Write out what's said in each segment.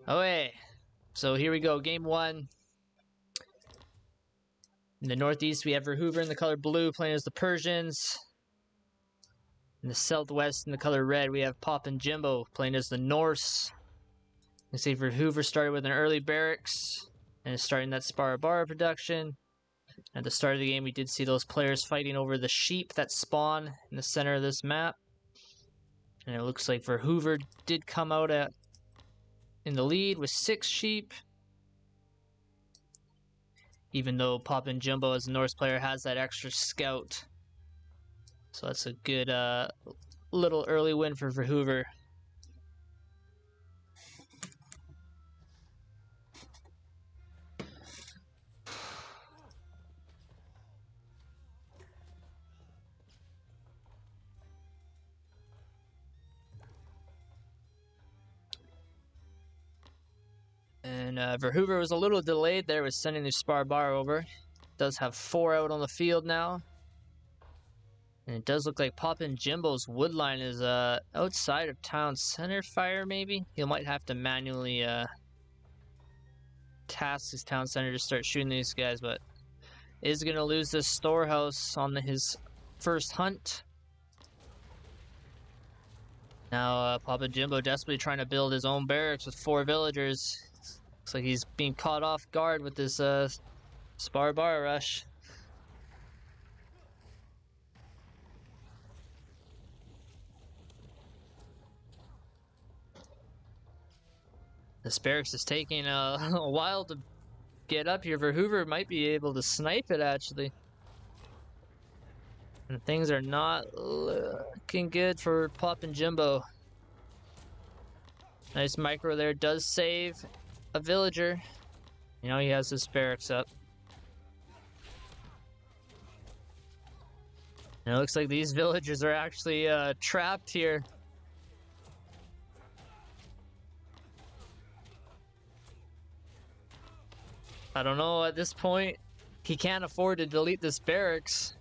Okay, so here we go. Game one. In the northeast, we have Verhuver in the color blue playing as the Persians. In the southwest, in the color red, we have Poppinjimbo playing as the Norse. You can see Verhuver started with an early barracks and is starting that Sparabara production. At the start of the game, we did see those players fighting over the sheep that spawn in the center of this map. And it looks like Verhuver did come out in the lead with 6 sheep. Even though Poppinjimbo as a Norse player has that extra scout. So that's a good little early win for Verhuver. And Verhuver was a little delayed there with sending the Sparbar over. Does have 4 out on the field now. And it does look like Poppinjimbo's wood line is outside of town center fire, maybe? He might have to manually task his town center to start shooting these guys, but is going to lose this storehouse on his first hunt. Now Poppinjimbo desperately trying to build his own barracks with 4 villagers. Looks like he's being caught off guard with this Sparbar rush. This barracks is taking a while to get up here. Verhuver might be able to snipe it, actually. And things are not looking good for Poppinjimbo. Nice micro there. Does save a villager. You know, he has his barracks up. And it looks like these villagers are actually trapped here. I don't know, at this point, he can't afford to delete this barracks.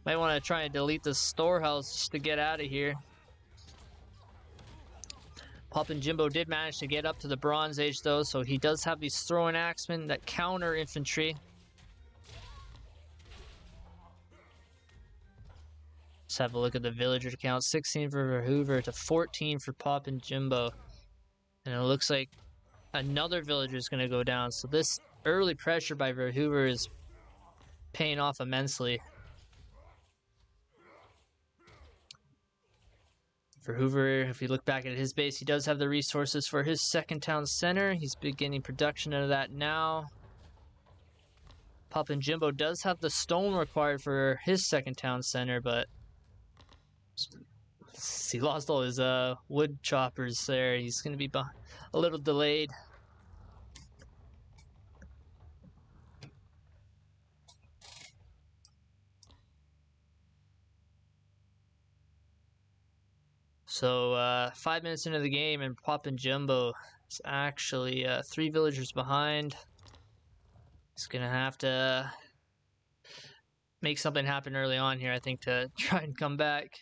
Might want to try and delete this storehouse just to get out of here. Poppinjimbo did manage to get up to the Bronze Age though, so he does have these throwing axemen that counter infantry. Let's have a look at the villager count. 16 for Verhuver to 14 for Poppinjimbo. And it looks like another villager is going to go down, so this early pressure by Verhuver is paying off immensely. Verhuver, if you look back at his base, he does have the resources for his second town center. He's beginning production of that now. Poppinjimbo does have the stone required for his second town center, but he lost all his wood choppers there. He's going to be a little delayed. So 5 minutes into the game, and Poppinjimbo is actually 3 villagers behind. He's gonna have to make something happen early on here, I think, to try and come back.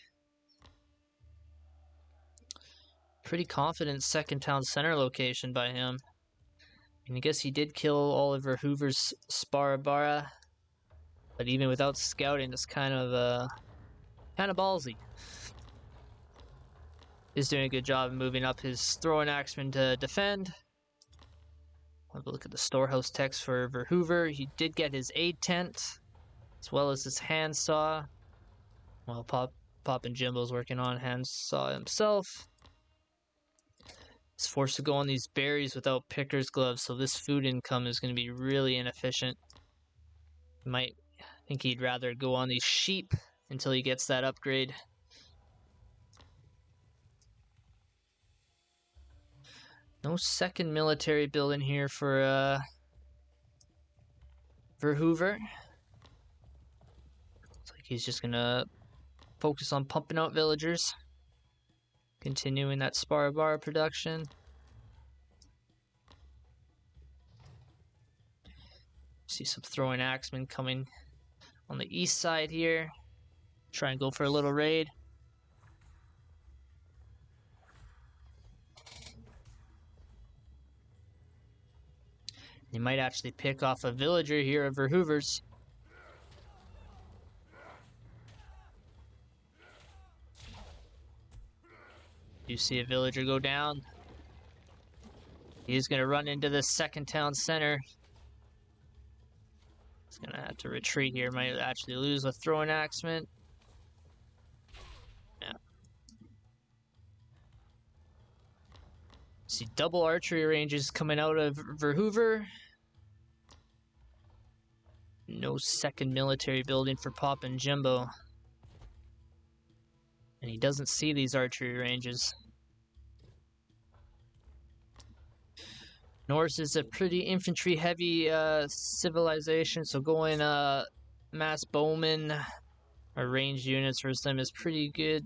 Pretty confident second town center location by him. And I guess he did kill all of Verhuver's Sparabara, but even without scouting, it's kind of ballsy. Is doing a good job of moving up his throwing axemen to defend. Have a look at the storehouse text for Verhuver. He did get his aid tent, as well as his handsaw. While Poppinjimbo's working on handsaw himself. He's forced to go on these berries without picker's gloves, so this food income is going to be really inefficient. I think he'd rather go on these sheep until he gets that upgrade. No second military building here for Verhuver. Looks like he's just gonna focus on pumping out villagers, continuing that Sparabara production. See some throwing axemen coming on the east side here. Try and go for a little raid. He might actually pick off a villager here of Verhuver's. You see a villager go down. He's going to run into the second town center. He's going to have to retreat here. Might actually lose a throwing axeman. Yeah. See double archery ranges coming out of Verhuver. No second military building for Poppinjimbo. And he doesn't see these archery ranges. Norse is a pretty infantry-heavy civilization, so going mass bowmen or ranged units versus them is pretty good.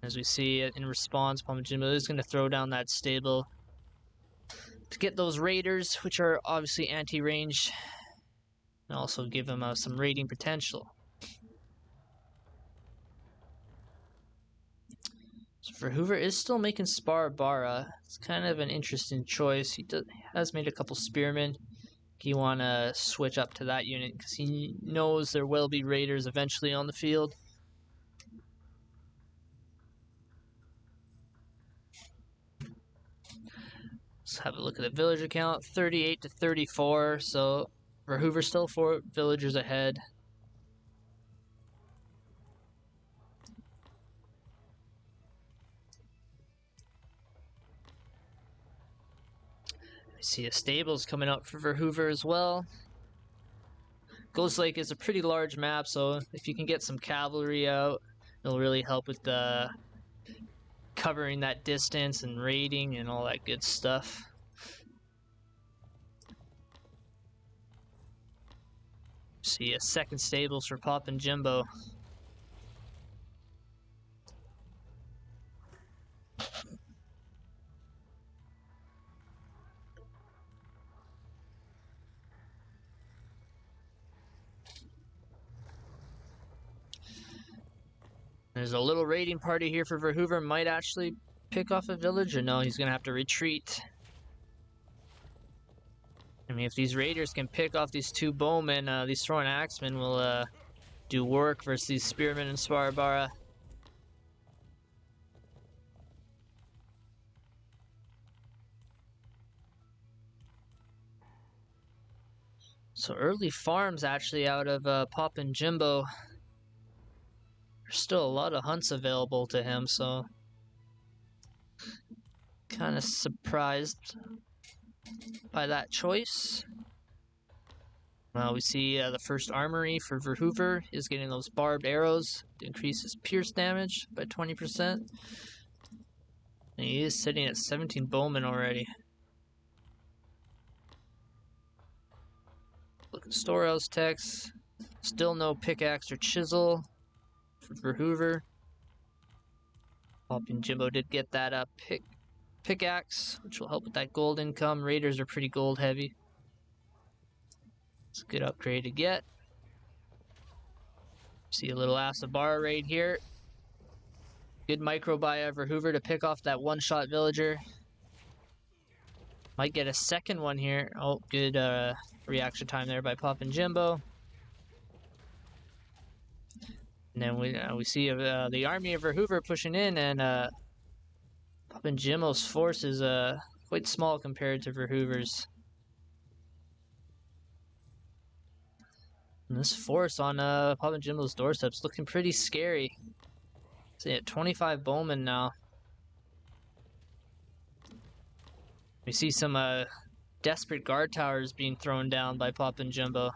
As we see in response, Poppinjimbo is going to throw down that stable to get those raiders, which are obviously anti-range, and also give them some raiding potential. So Verhuver is still making Sparbara. It's kind of an interesting choice. He has made a couple spearmen. You want to switch up to that unit because he knows there will be raiders eventually on the field. Let's have a look at the villager count. 38 to 34. So Verhuver still 4 villagers ahead. I see a stables coming up for Verhuver as well. Ghost Lake is a pretty large map, so if you can get some cavalry out, it'll really help with the covering that distance and raiding and all that good stuff. See a second stables for Poppinjimbo. There's a little raiding party here for Verhuver. Might actually pick off a village, or no, he's going to have to retreat. I mean, if these raiders can pick off these 2 bowmen, these throwing axemen will do work versus these spearmen and Sparbara. So early farms actually out of Poppinjimbo. There's still a lot of hunts available to him, so kind of surprised by that choice. We see the first armory for Verhuver is getting those barbed arrows to increase his pierce damage by 20%. And he is sitting at 17 bowmen already. Look at storehouse text. Still no pickaxe or chisel for Verhuver. Poppinjimbo did get that pickaxe, which will help with that gold income. Raiders are pretty gold heavy. It's a good upgrade to get. See a little Asabar raid here. Good micro by Verhuver to pick off that one-shot villager. Might get a second one here. Oh, good reaction time there by Poppinjimbo. And then we see the army of Verhuver pushing in, and Poppinjimbo's force is quite small compared to Verhuver's. And this force on Poppinjimbo's doorstep's looking pretty scary. See, at 25 bowmen now. We see some desperate guard towers being thrown down by Poppinjimbo.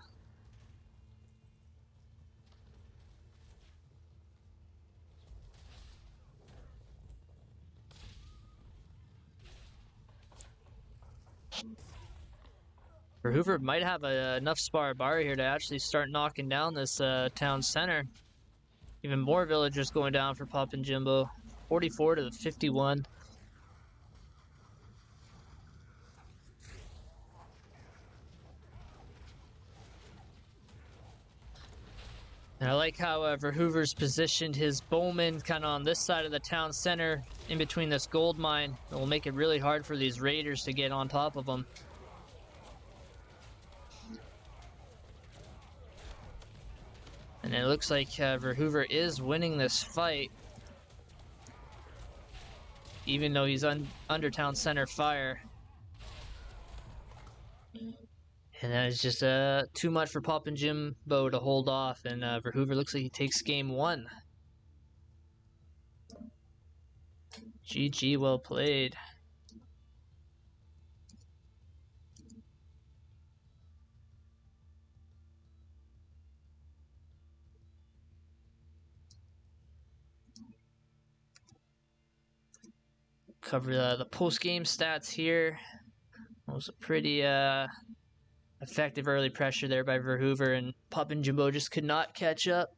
Verhuver might have enough Sparbara here to actually start knocking down this town center. Even more villagers going down for Poppinjimbo. 44 to 51. And I like how Verhuver's positioned his bowmen kind of on this side of the town center, in between this gold mine. It will make it really hard for these raiders to get on top of them. And it looks like Verhuver is winning this fight, even though he's under town center fire. And that is just too much for Poppinjimbo to hold off, and Verhuver looks like he takes game 1. GG, well played. Cover the post-game stats here. It was a pretty effective early pressure there by Verhuver, and Poppinjimbo just could not catch up.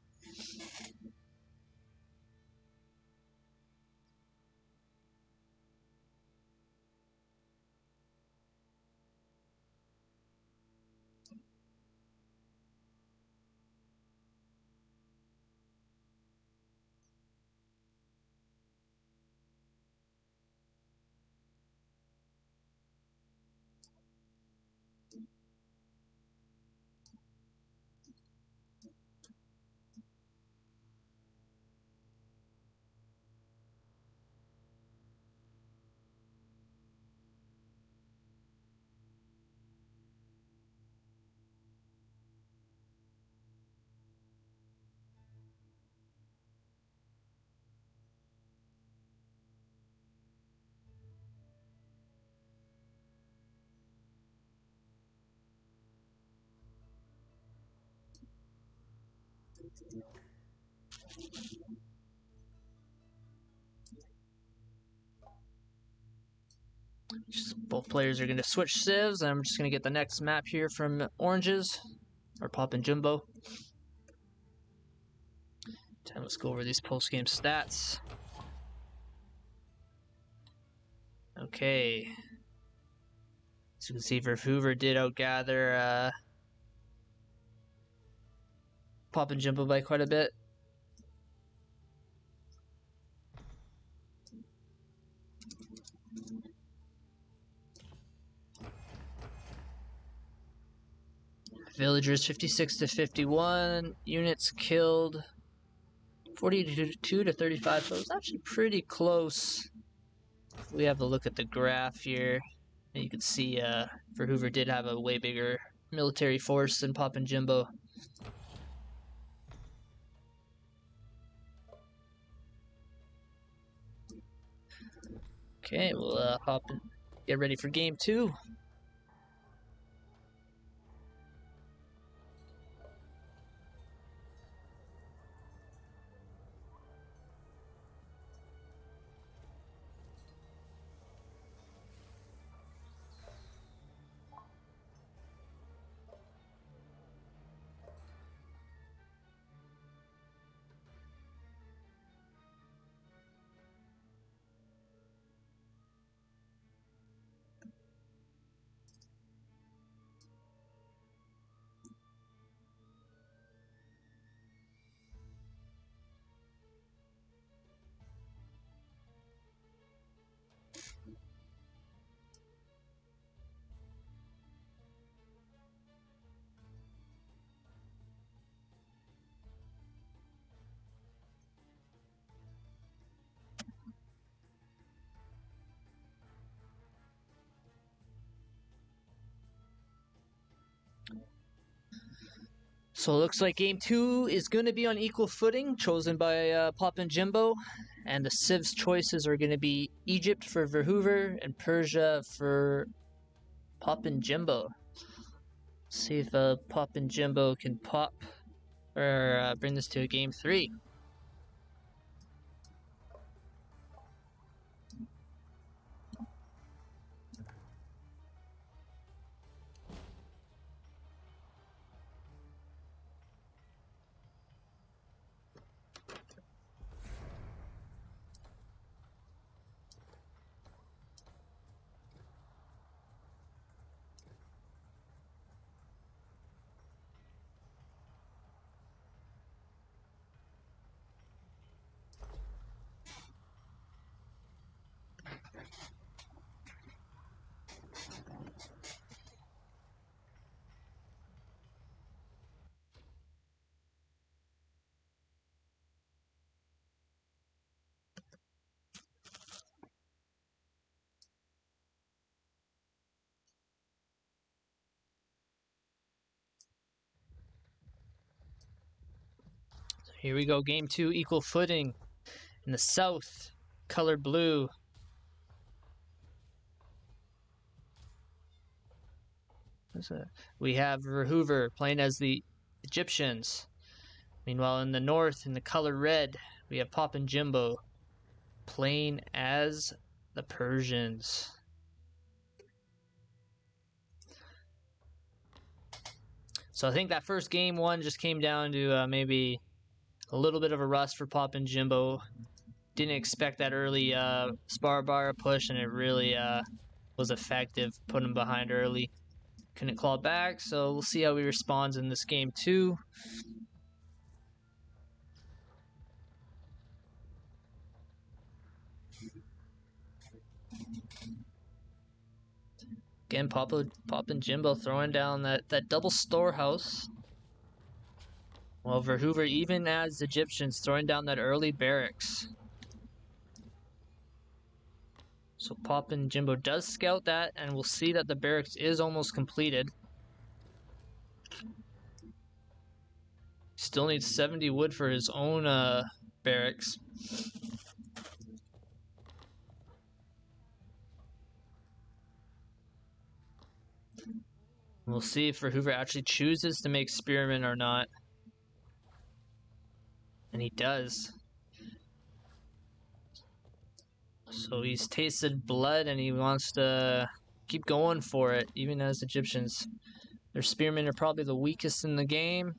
Both players are going to switch civs, and I'm just going to get the next map here from Oranges, or Poppinjimbo. Let's go over these post-game stats. Okay. As you can see, Verhuver did outgather Poppinjimbo by quite a bit. Villagers 56 to 51, units killed 42 to 35, so it's actually pretty close. We have a look at the graph here, and you can see Verhuver did have a way bigger military force than Poppinjimbo. Okay, we'll hop and get ready for game 2. So it looks like game 2 is going to be on equal footing, chosen by Poppinjimbo, and the civs choices are going to be Egypt for Verhuver and Persia for Poppinjimbo. See if Poppinjimbo can pop or bring this to a game 3. Here we go, game 2, equal footing. In the south, colored blue. We have Verhuver playing as the Egyptians. Meanwhile, in the north, in the color red, we have Poppinjimbo playing as the Persians. So I think that first game one just came down to maybe a little bit of a rust for Poppinjimbo. Didn't expect that early spar bar push, and it really was effective. Put him behind early. Couldn't claw back, so we'll see how he responds in this game too. Again, Poppinjimbo throwing down that double storehouse. Well, Verhuver even as Egyptians throwing down that early barracks. So Poppinjimbo does scout that, and we'll see that the barracks is almost completed. Still needs 70 wood for his own barracks. We'll see if Verhuver actually chooses to make spearmen or not. And he does. So he's tasted blood and he wants to keep going for it, even as Egyptians. Their spearmen are probably the weakest in the game.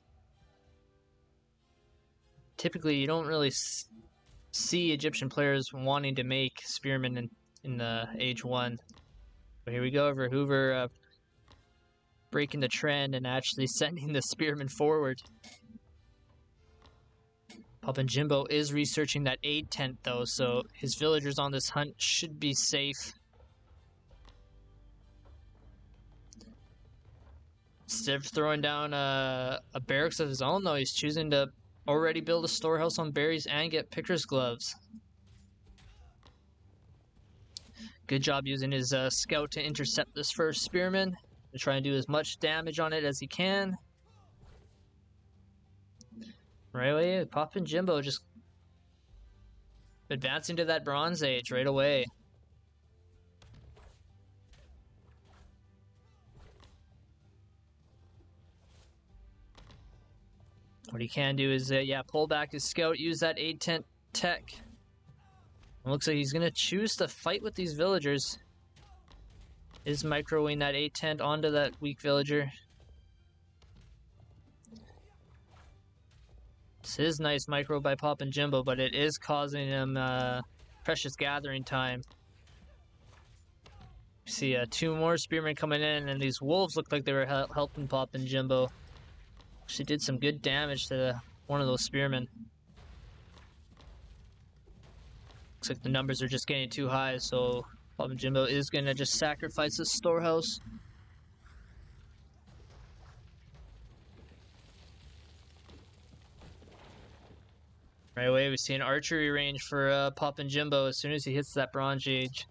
Typically, you don't really see Egyptian players wanting to make spearmen in the Age 1. But here we go, Verhuver breaking the trend and actually sending the spearmen forward. Poppinjimbo is researching that aid tent though, so his villagers on this hunt should be safe. Instead of throwing down a barracks of his own though, he's choosing to already build a storehouse on berries and get picker's gloves. Good job using his scout to intercept this first spearman. To try and do as much damage on it as he can. Right away, Poppinjimbo just advancing to that Bronze Age right away. What he can do is, pull back his scout, use that aid tent tech. It looks like he's going to choose to fight with these villagers. Is microwing that aid tent onto that weak villager. This is nice micro by Poppinjimbo, but it is causing him precious gathering time. You see 2 more spearmen coming in, and these wolves look like they were helping Poppinjimbo. Actually did some good damage to one of those spearmen. Looks like the numbers are just getting too high, so Poppinjimbo is going to just sacrifice his storehouse. Right away, we see an archery range for Poppinjimbo as soon as he hits that Bronze Age.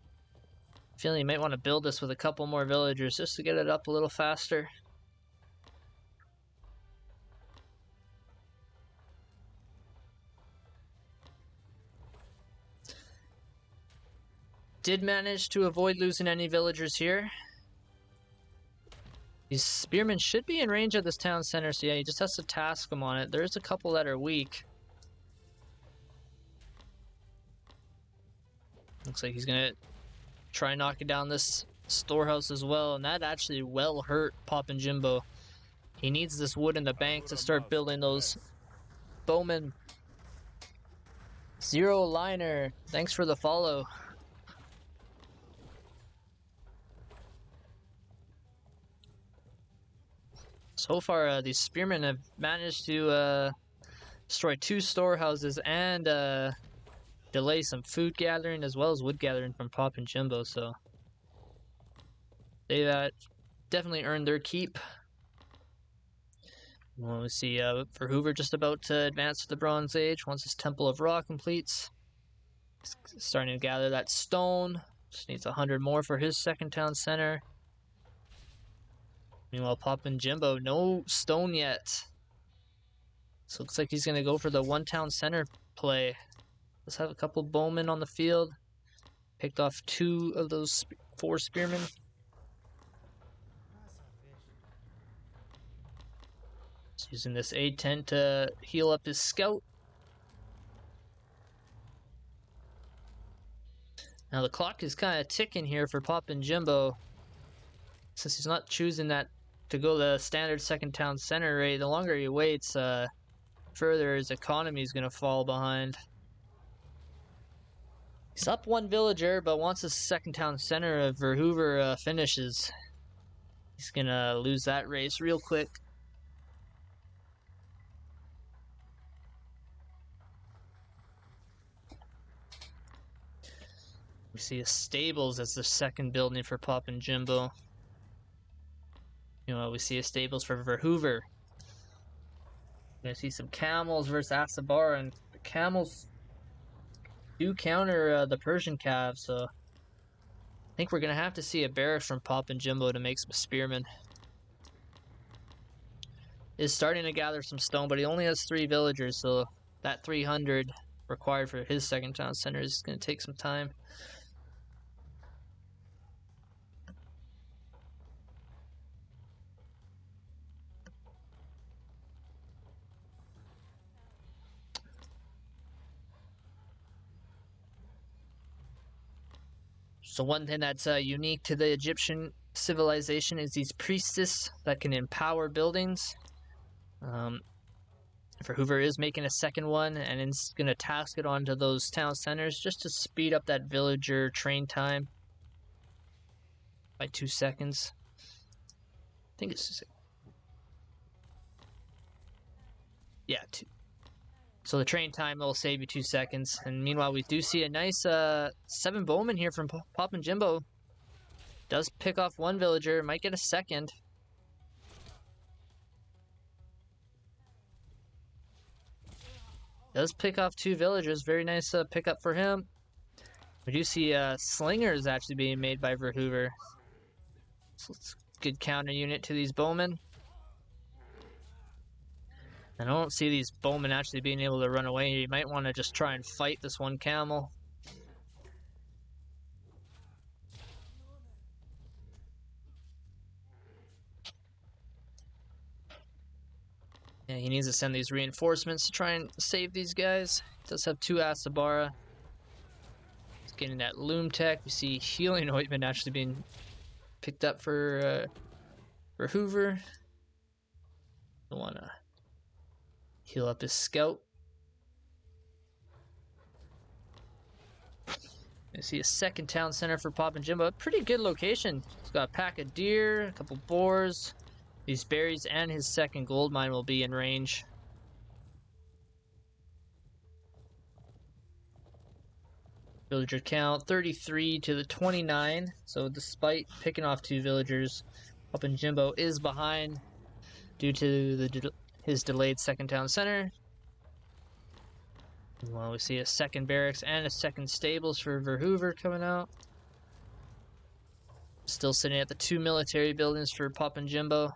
Feeling he might want to build this with a couple more villagers just to get it up a little faster. Did manage to avoid losing any villagers here. These spearmen should be in range of this town center, so yeah, he just has to task them on it. There's a couple that are weak. Looks like he's gonna try knocking down this storehouse as well, and that actually well hurt Poppinjimbo. He needs this wood in the bank to start building those bowmen. Zero Liner, thanks for the follow. So far, these spearmen have managed to destroy 2 storehouses and delay some food gathering as well as wood gathering from Poppinjimbo, so they definitely earned their keep. Well, we see Verhuver just about to advance to the Bronze Age once his Temple of Ra completes. He's starting to gather that stone. Just needs 100 more for his second town center. Meanwhile, Poppinjimbo, no stone yet. So looks like he's going to go for the one town center play. Let's have a couple bowmen on the field. Picked off 2 of those 4 spearmen. He's using this A10 to heal up his scout. Now the clock is kind of ticking here for Poppinjimbo. Since he's not choosing that to go the standard second town center rate, the longer he waits, further his economy is going to fall behind. He's up 1 villager, but once the second town center of Verhuver finishes, he's going to lose that race real quick. We see a stables as the second building for Poppinjimbo. You know, we see a stables for Verhuver. We're gonna see some camels versus Asabar, and the camels do counter the Persian calves, so I think we're gonna have to see a barracks from Poppinjimbo to make some spearmen. Is starting to gather some stone, but he only has 3 villagers, so that 300 required for his second town center is gonna take some time. So one thing that's unique to the Egyptian civilization is these priestess that can empower buildings. Verhuver is making a second one, and it's going to task it onto those town centers just to speed up that villager train time by 2 seconds. I think it's... yeah, 2. So the train time will save you 2 seconds. And meanwhile, we do see a nice 7 bowmen here from Poppinjimbo. Does pick off 1 villager, might get a second. Does pick off 2 villagers, very nice pickup for him. We do see slingers actually being made by Verhuver. So it's a good counter unit to these bowmen. And I don't see these bowmen actually being able to run away. You might want to just try and fight this 1 camel. Yeah, he needs to send these reinforcements to try and save these guys. He does have 2 Asabara. He's getting that loom tech. We see healing ointment actually being picked up for Verhuver. Don't want to heal up his scout. You see a second town center for Poppinjimbo. Pretty good location. He's got a pack of deer, a couple boars, these berries, and his second gold mine will be in range. Villager count 33 to the 29. So despite picking off 2 villagers, Poppinjimbo is behind due to his delayed second town center. Well, we see a second barracks and a second stables for Verhuver coming out. Still sitting at the 2 military buildings for Poppinjimbo.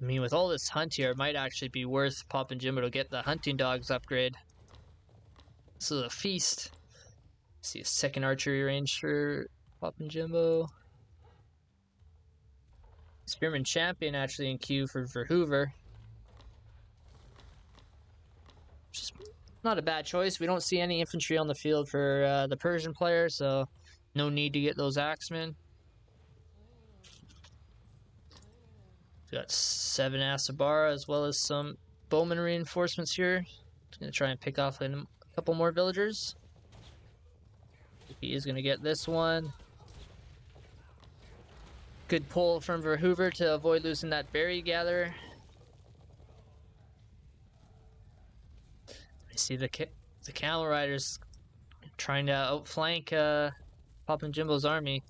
I mean, with all this hunt here, it might actually be worth Poppinjimbo to get the hunting dogs upgrade. This is a feast. See a second archery range for Poppinjimbo. Spearman champion actually in queue for Verhuver. Just not a bad choice. We don't see any infantry on the field for the Persian player, so no need to get those axemen. We got 7 Asabara as well as some bowman reinforcements here. He's going to try and pick off a couple more villagers. He is going to get this one. Good pull from Verhuver to avoid losing that berry gatherer. I see the camel riders trying to outflank Poppinjimbo's army.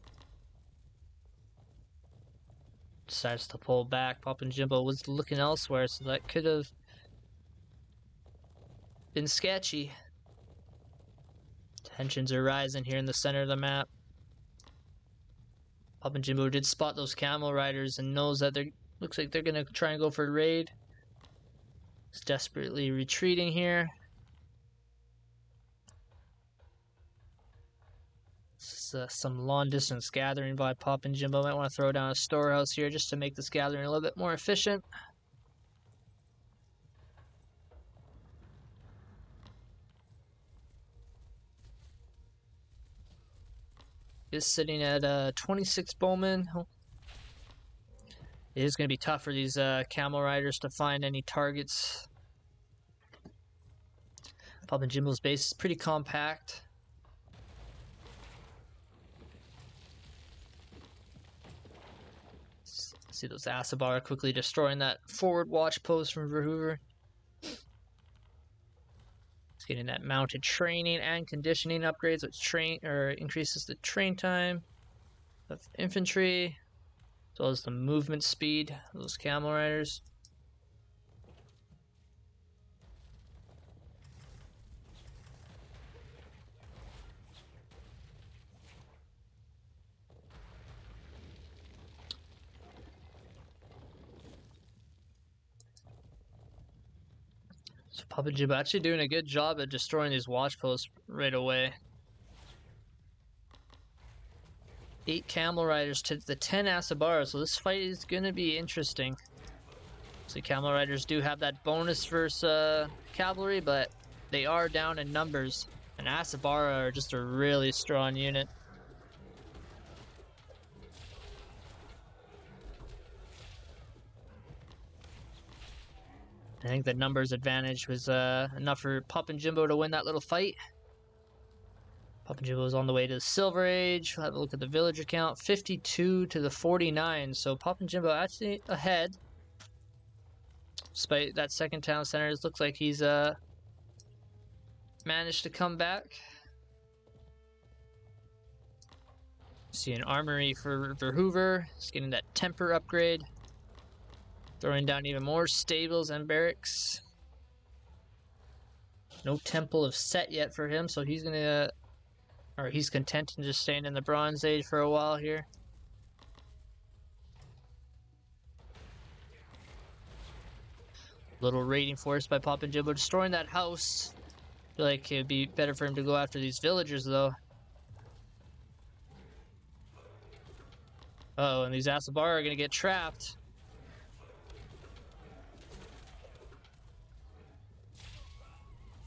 Decides to pull back. Poppinjimbo was looking elsewhere, so that could have been sketchy. Tensions are rising here in the center of the map. Poppinjimbo did spot those camel riders and knows that looks like they're gonna try and go for a raid. He's desperately retreating here. This is some long distance gathering by Poppinjimbo. Might want to throw down a storehouse here just to make this gathering a little bit more efficient. Is sitting at 26 bowmen. It is going to be tough for these camel riders to find any targets. Poppinjimbo's base is pretty compact. See those Asabar quickly destroying that forward watch post from Verhuver. It's getting that mounted training and conditioning upgrades, which increases the train time of infantry, as well as the movement speed of those camel riders. So Poppinjimbo actually doing a good job at destroying these watch posts right away. 8 camel riders to the 10 Asabar, so this fight is going to be interesting. So camel riders do have that bonus versus cavalry, but they are down in numbers. And Asabar are just a really strong unit. I think the numbers advantage was enough for Poppinjimbo to win that little fight. Poppinjimbo is on the way to the Silver Age. We'll have a look at the villager count, 52 to the 49. So Poppinjimbo actually ahead. Despite that second town center, it looks like he's managed to come back. See an armory for Verhuver. He's getting that temper upgrade. Throwing down even more stables and barracks. No temple of set yet for him, so he's gonna, or he's content in just staying in the Bronze Age for a while here. Little raiding force by Poppinjimbo, destroying that house. I feel like it would be better for him to go after these villagers though. Uh oh, and these Asabar are gonna get trapped.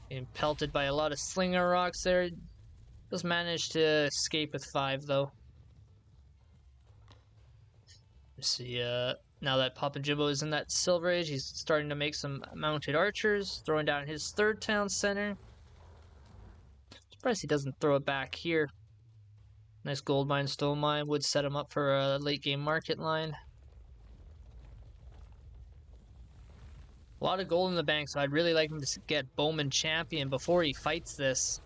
Being pelted by a lot of slinger rocks there. Does manage to escape with 5 though. Let's see, now that Poppinjimbo is in that Silver Age, he's starting to make some mounted archers, throwing down his 3rd town center. Surprised he doesn't throw it back here. Nice gold mine, stone mine would set him up for a late game market line. A lot of gold in the bank, so I'd really like him to get Bowman Champion before he fights this.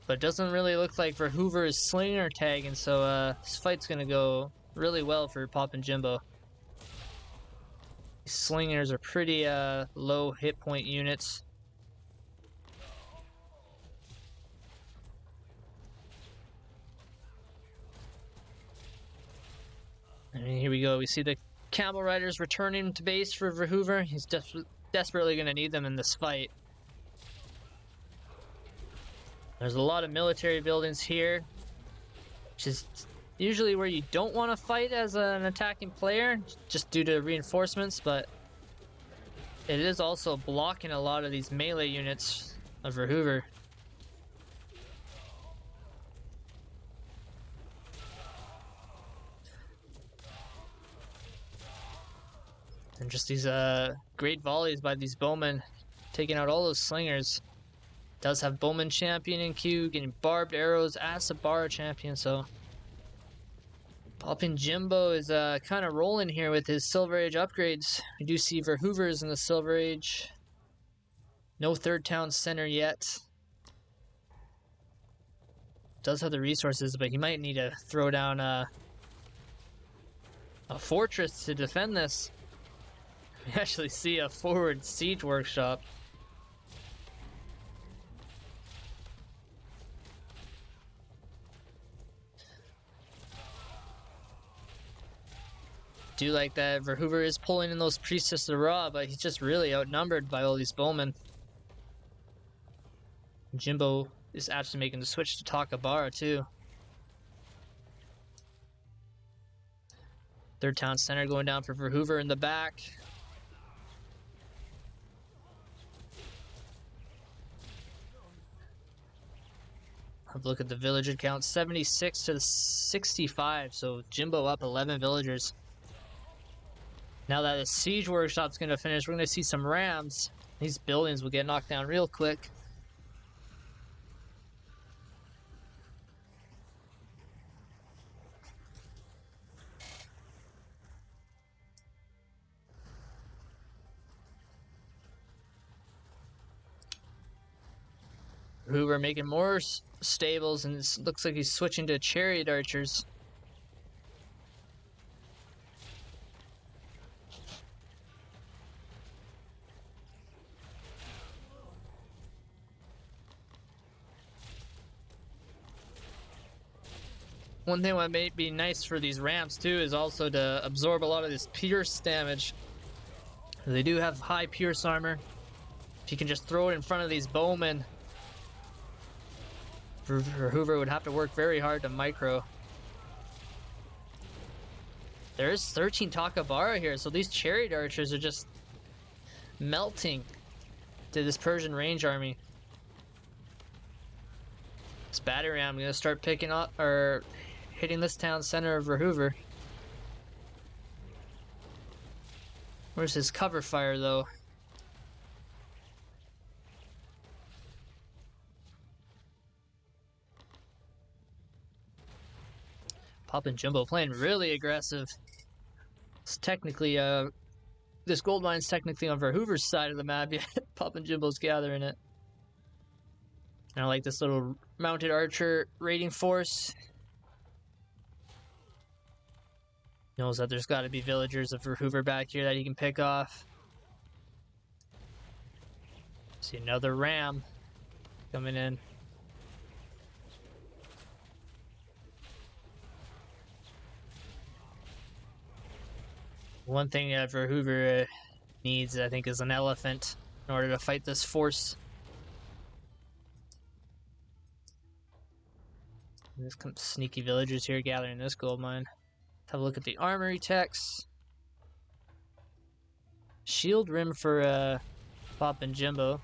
But it doesn't really look like Verhuver is slinger tagging, so this fight's gonna go really well for Poppinjimbo. These slingers are pretty low hit point units. And here we go, we see the camel riders returning to base for Verhuver. He's desperately going to need them in this fight. There's a lot of military buildings here, which is usually where you don't want to fight as an attacking player, just due to reinforcements, but it is also blocking a lot of these melee units of Verhuver. And just these great volleys by these bowmen, taking out all those slingers. Does have Bowman Champion in queue, getting barbed arrows, Asabar Champion, so Poppinjimbo is kind of rolling here with his Silver Age upgrades. We do see Verhuver's in the Silver Age. No 3rd town center yet. does have the resources, but he might need to throw down a fortress to defend this. We actually see a forward siege workshop. Do like that Verhuver is pulling in those Priestess of Ra, but he's just really outnumbered by all these bowmen. Jimbo is actually making the switch to Takabara too. Third town center going down for Verhuver in the back. Have a look at the villager count, 76 to 65, so Jimbo up 11 villagers. Now that the siege workshop's going to finish, we're going to see some rams. These buildings will get knocked down real quick. Hoover making more stables, and it looks like he's switching to chariot archers. One thing that may be nice for these ramps too is also to absorb a lot of this pierce damage. They do have high pierce armor. If you can just throw it in front of these bowmen, Verhuver would have to work very hard to micro. There's 13 Takabara here, so these chariot archers are just melting to this Persian range army. This battery ram, I'm gonna start picking up or hitting this town center of Verhuver. Where's his cover fire though? Poppinjimbo playing really aggressive. It's technically this gold mine's technically on Verhuver's side of the map, yet Poppinjimbo's gathering it. And I like this little mounted archer raiding force. Knows that there's got to be villagers of Verhuver back here that he can pick off. See another ram coming in. One thing that Verhuver needs, I think, is an elephant in order to fight this force. There's some sneaky villagers here gathering this gold mine. Let's have a look at the armory text. Shield rim for Poppinjimbo. I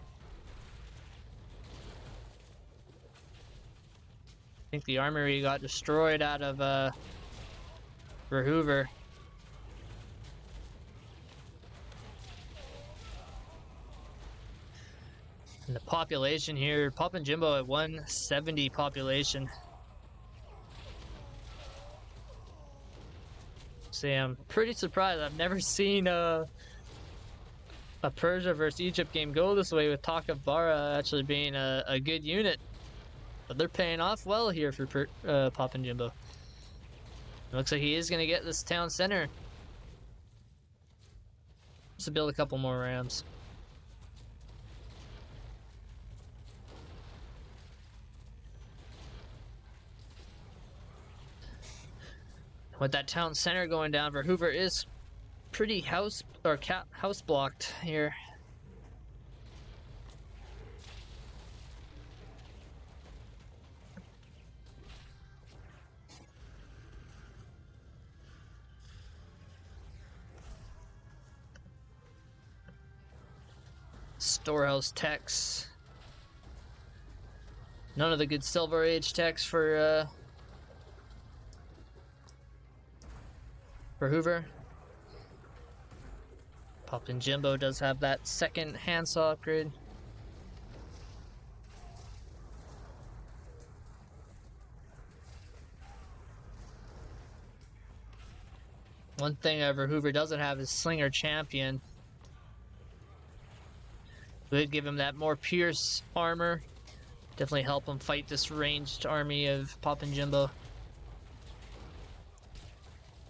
think the armory got destroyed out of Verhuver. And the population here, Poppinjimbo at 170 population. See, I'm pretty surprised. I've never seen a Persia versus Egypt game go this way, with Takabara actually being a good unit. But they're paying off well here for Poppinjimbo. It looks like he is going to get this town center. Just to build a couple more rams. With that town center going down, Verhuver is pretty house blocked here. Storehouse techs. None of the good Silver Age techs for Verhuver. Poppinjimbo does have that second handsaw upgrade. One thing Verhuver doesn't have is Slinger Champion. Would give him that more pierce armor Definitely help him fight this ranged army of Poppinjimbo.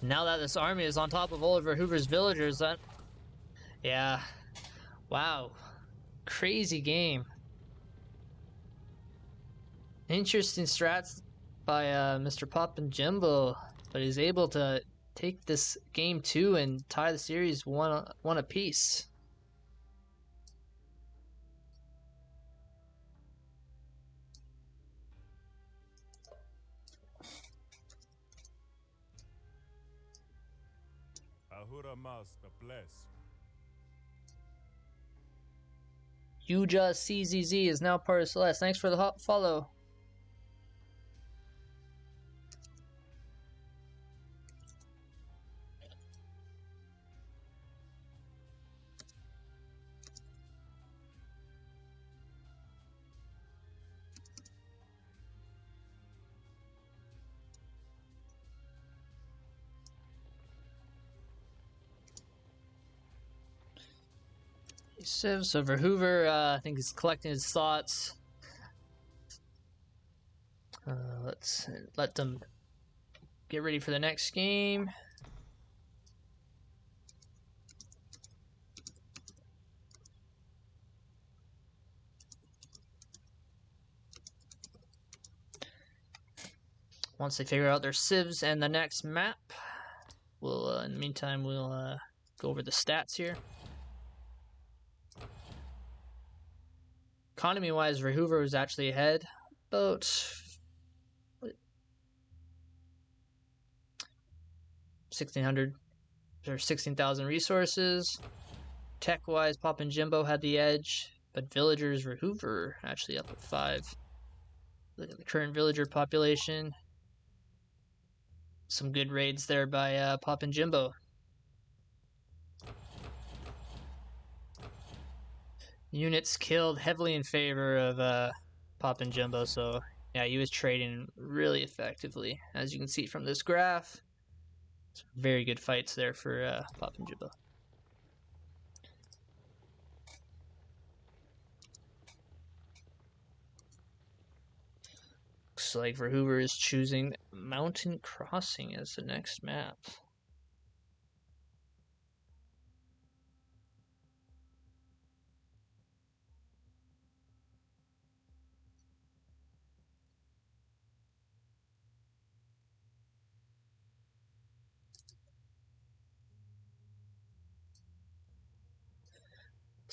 Now that this army is on top of all of Verhuver's villagers, that... Yeah. Wow. Crazy game. Interesting strats by Mr. Poppinjimbo, but he's able to take this game 2 and tie the series one apiece. Ahura Master bless. Yuja CZZ is now part of Celeste. Thanks for the follow. So Verhuver, I think he's collecting his thoughts. Let's let them get ready for the next game. Once they figure out their civs and the next map, we'll, in the meantime, we'll go over the stats here. Economy-wise, Verhuver was actually ahead, about 1,600 or 16,000 resources. Tech-wise, Poppinjimbo had the edge, but villagers Verhuver actually up at 5. Look at the current villager population. Some good raids there by Poppinjimbo. Units killed heavily in favor of Poppinjimbo, so yeah, he was trading really effectively. As you can see from this graph, some very good fights there for Poppinjimbo. Looks like Verhuver is choosing Mountain Crossing as the next map.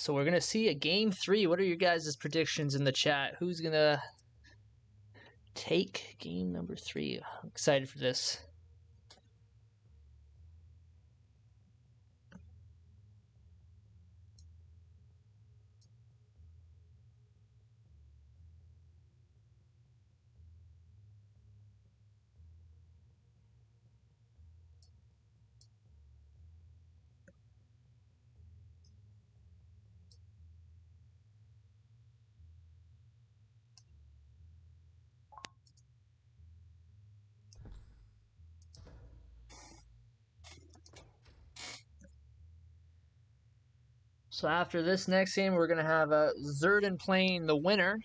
So we're gonna see a game 3. What are your guys' predictions in the chat? Who's gonna take game number 3? I'm excited for this. So after this next game, we're gonna have Zerdan playing the winner.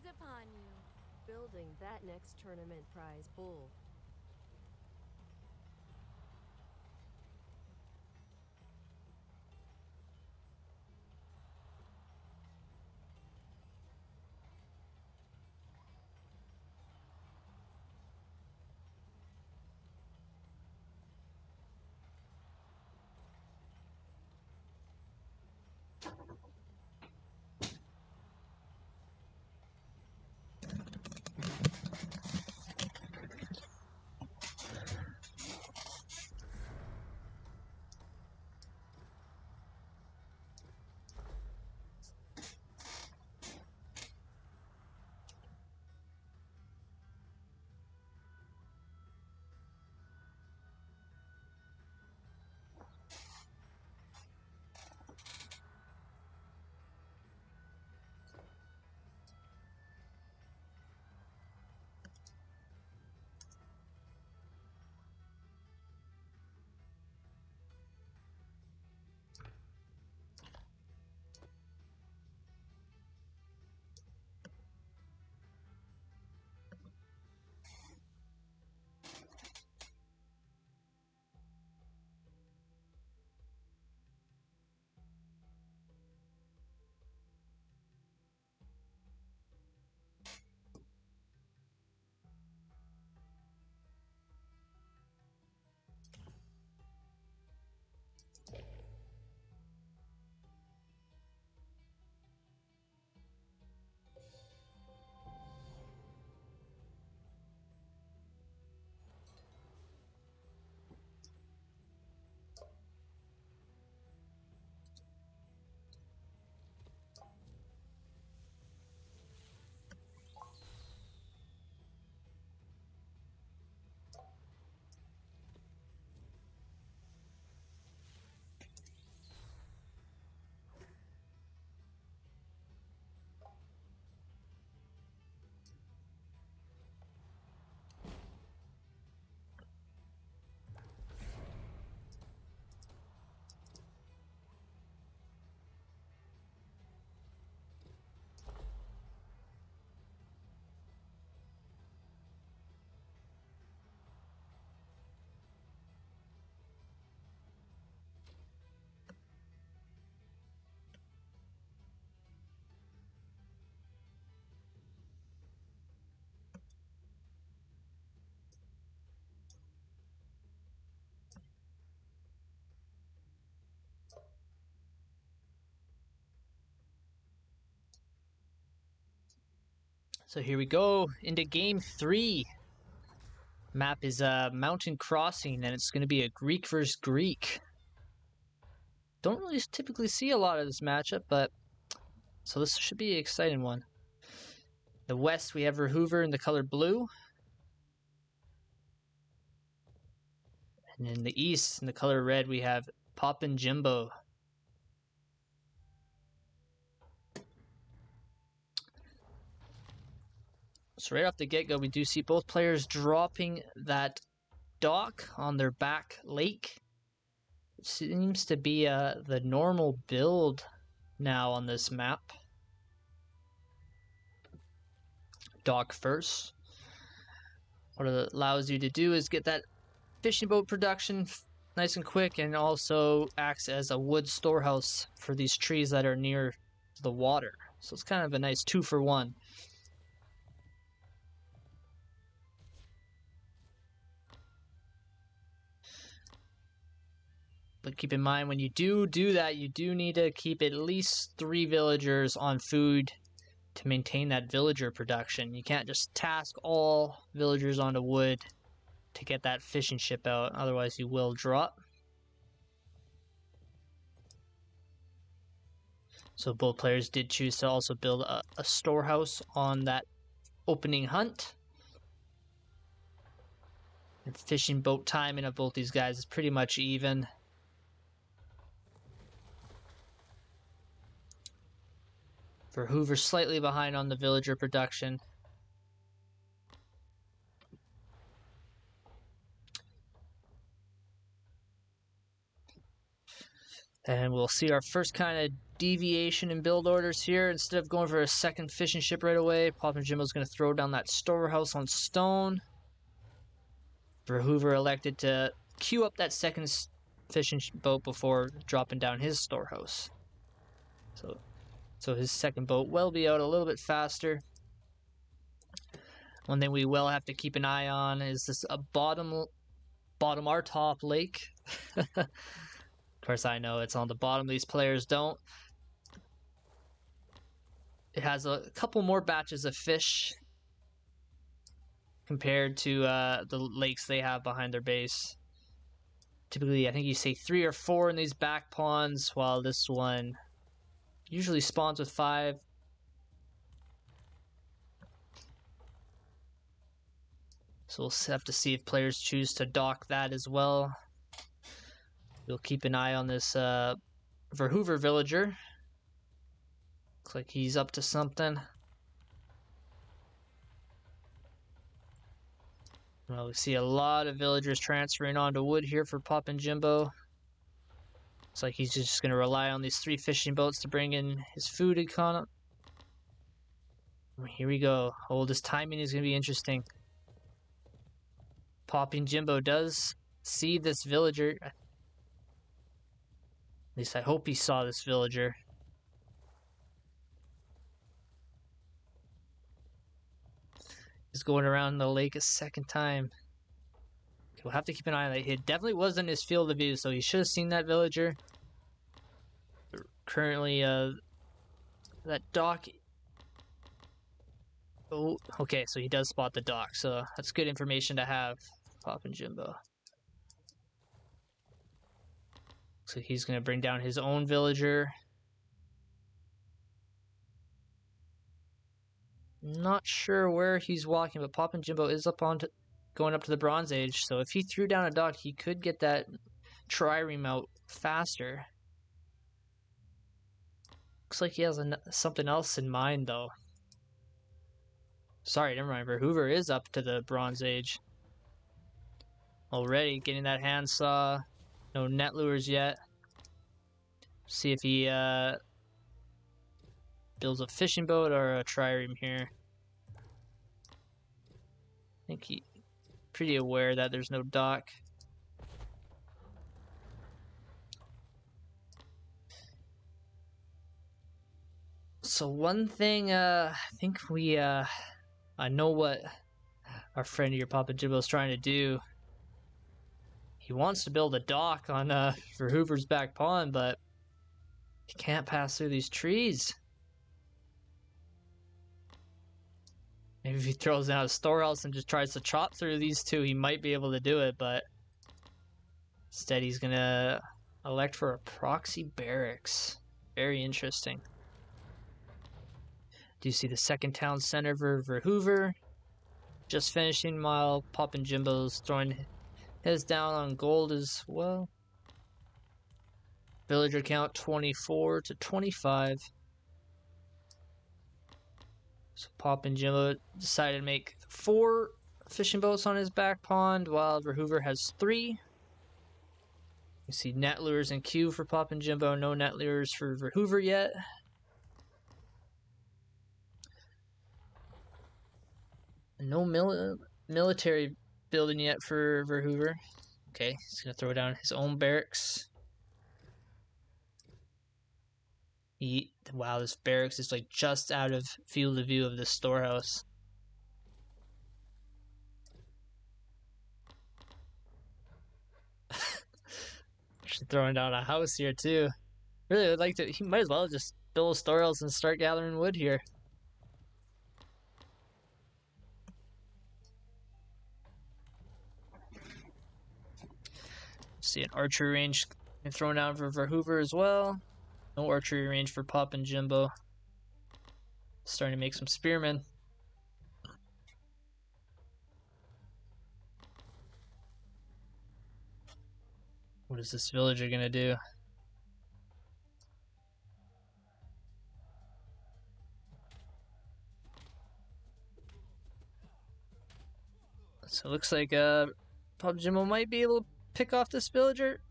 Blessings upon you. Building that next tournament prize pool. So here we go into game 3. Map is Mountain Crossing, and it's going to be a Greek versus Greek. Don't really typically see a lot of this matchup, but so this should be an exciting one. The west, we have Verhuver in the color blue. And in the east, in the color red, we have Poppinjimbo. So right off the get-go, we do see both players dropping that dock on their back lake. It seems to be the normal build now on this map. Dock first. What it allows you to do is get that fishing boat production nice and quick, and also acts as a wood storehouse for these trees that are near the water. So it's kind of a nice 2-for-1. But keep in mind, when you do that, you do need to keep at least 3 villagers on food to maintain that villager production. You can't just task all villagers onto wood to get that fishing ship out, otherwise you will drop. So both players did choose to also build a storehouse on that opening hunt. And fishing boat timing of both these guys is pretty much even. Verhuver slightly behind on the villager production. And we'll see our first kind of deviation in build orders here. Instead of going for a second fishing ship right away, Poppinjimbo's going to throw down that storehouse on stone. Verhuver elected to queue up that second fishing boat before dropping down his storehouse. So his second boat will be out a little bit faster. One thing we will have to keep an eye on is this bottom our top lake. Of course, I know it's on the bottom. These players don't. It has a couple more batches of fish compared to the lakes they have behind their base. Typically, I think you say 3 or 4 in these back ponds, while this one usually spawns with 5. So we'll have to see if players choose to dock that as well. We'll keep an eye on this Verhuver villager. Looks like he's up to something. Well, we see a lot of villagers transferring onto wood here for Poppinjimbo. Looks like he's just going to rely on these 3 fishing boats to bring in his food economy. Here we go. Oh, this timing is going to be interesting. Poppinjimbo does see this villager. At least I hope he saw this villager. He's going around the lake a second time. Okay, we'll have to keep an eye on that. It definitely wasn't his field of view, so he should have seen that villager. Currently, that dock. Oh, okay, so he does spot the dock, so that's good information to have, Poppinjimbo. So he's going to bring down his own villager. Not sure where he's walking, but Poppinjimbo is going up to the Bronze Age, so if he threw down a dock, he could get that trireme out faster. Looks like he has something else in mind, though. Sorry, never mind. Verhuver is up to the Bronze Age. Already getting that handsaw. No net lures yet. See if he builds a fishing boat or a trireme here. I think he's pretty aware that there's no dock. So one thing, I think I know what our friend here, Poppinjimbo, is trying to do. He wants to build a dock on Verhuver's back pond, but he can't pass through these trees. Maybe if he throws down a storehouse and just tries to chop through these 2, he might be able to do it, but instead he's gonna elect for a proxy barracks. Very interesting. Do you see the second town center for Verhuver? Just finishing while Poppinjimbo's throwing his down on gold as well. Villager count 24 to 25. So Poppinjimbo decided to make 4 fishing boats on his back pond, while Verhuver has 3. You see net lures in queue for Poppinjimbo, no net lures for Verhuver yet. No military building yet for Verhuver. Okay, he's gonna throw down his own barracks. Wow, this barracks is like just out of field of view of the storehouse. Actually throwing down a house here too. Really would like to. He might as well just build a storehouse and start gathering wood here. See an archery range thrown down for Verhuver as well. No archery range for Poppinjimbo. Starting to make some spearmen. What is this villager gonna do? So it looks like Poppinjimbo might be able to pick off this villager.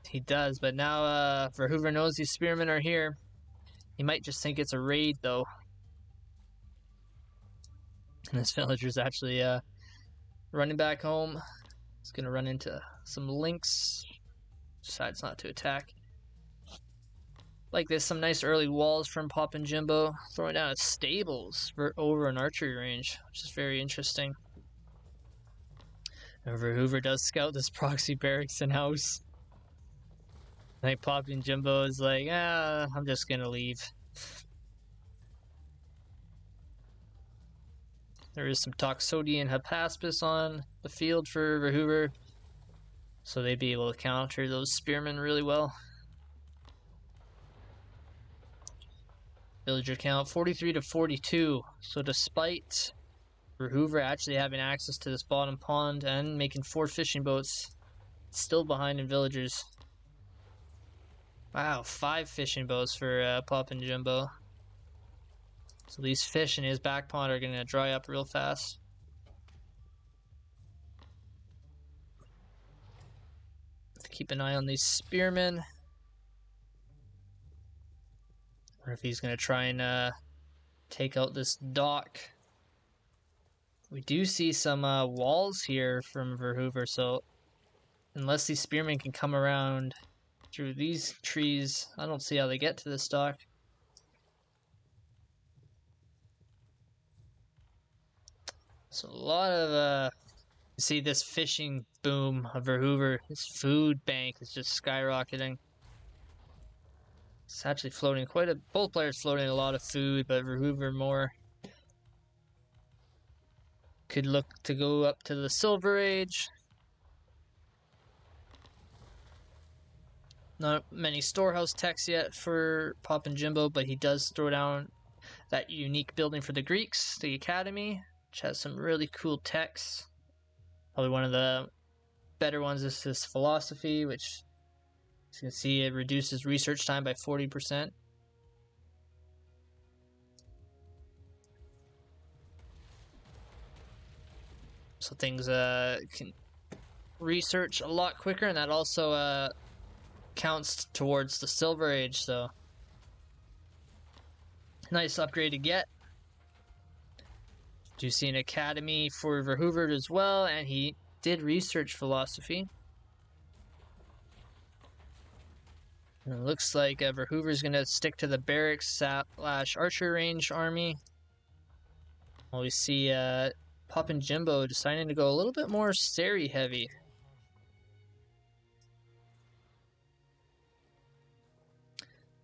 He does, but now Verhuver knows these spearmen are here. He might just think it's a raid, though. And this villager's actually running back home. He's going to run into some lynx. Decides not to attack. Like this, some nice early walls from Poppinjimbo. Throwing down at stables over an archery range, which is very interesting. And Verhuver does scout this proxy barracks and house. I think Poppinjimbo is like, I'm just going to leave. There is some Toxodia and Hypaspis on the field for Verhuver, so they'd be able to counter those spearmen really well. Villager count 43 to 42. So despite Verhuver actually having access to this bottom pond and making 4 fishing boats, still behind in villagers. Wow, 5 fishing boats for Poppinjimbo. So these fish in his back pond are going to dry up real fast. Have to keep an eye on these spearmen. Or if he's going to try and take out this dock. We do see some walls here from Verhuver, so unless these spearmen can come around through these trees, I don't see how they get to this dock. So a lot of you see this fishing boom of Verhuver. His food bank is just skyrocketing. It's actually floating both players floating a lot of food, but Verhuver more. Could look to go up to the Silver Age. Not many storehouse techs yet for Poppinjimbo, but he does throw down that unique building for the Greeks, the Academy, which has some really cool techs. Probably one of the better ones is this philosophy, which as you can see it reduces research time by 40%. So things can research a lot quicker, and that also counts towards the Silver Age, so nice upgrade to get. Do see an academy for Verhuver as well, and he did research philosophy. And it looks like Verhuver's going to stick to the barracks / archer range army. Well, we see Poppinjimbo deciding to go a little bit more Seri heavy.